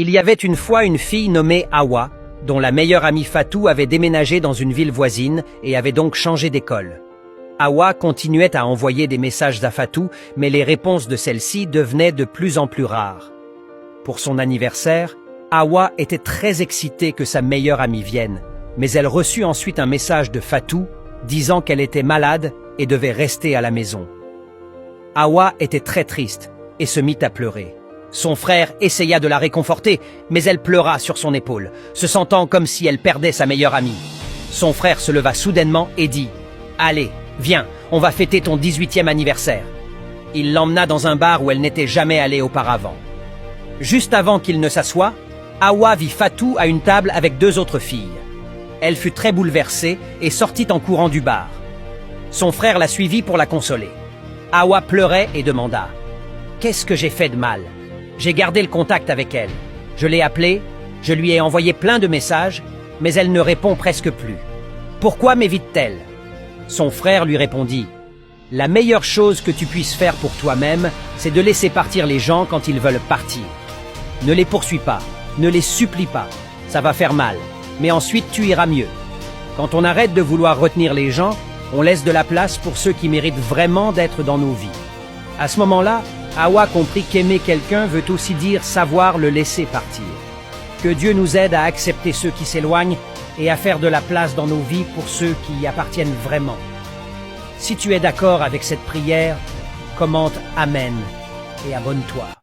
Il y avait une fois une fille nommée Hawa, dont la meilleure amie Fatou avait déménagé dans une ville voisine et avait donc changé d'école. Hawa continuait à envoyer des messages à Fatou, mais les réponses de celle-ci devenaient de plus en plus rares. Pour son anniversaire, Hawa était très excitée que sa meilleure amie vienne, mais elle reçut ensuite un message de Fatou disant qu'elle était malade et devait rester à la maison. Hawa était très triste et se mit à pleurer. Son frère essaya de la réconforter, mais elle pleura sur son épaule, se sentant comme si elle perdait sa meilleure amie. Son frère se leva soudainement et dit « Allez, viens, on va fêter ton 18e anniversaire. » Il l'emmena dans un bar où elle n'était jamais allée auparavant. Juste avant qu'il ne s'assoie, Hawa vit Fatou à une table avec deux autres filles. Elle fut très bouleversée et sortit en courant du bar. Son frère la suivit pour la consoler. Hawa pleurait et demanda « Qu'est-ce que j'ai fait de mal ? J'ai gardé le contact avec elle. Je l'ai appelée, je lui ai envoyé plein de messages, mais elle ne répond presque plus. Pourquoi m'évite-t-elle » Son frère lui répondit « La meilleure chose que tu puisses faire pour toi-même, c'est de laisser partir les gens quand ils veulent partir. Ne les poursuis pas, ne les supplie pas, ça va faire mal, mais ensuite tu iras mieux. Quand on arrête de vouloir retenir les gens, on laisse de la place pour ceux qui méritent vraiment d'être dans nos vies. » À ce moment-là, Hawa comprit qu'aimer quelqu'un veut aussi dire savoir le laisser partir. Que Dieu nous aide à accepter ceux qui s'éloignent et à faire de la place dans nos vies pour ceux qui y appartiennent vraiment. Si tu es d'accord avec cette prière, commente Amen et abonne-toi.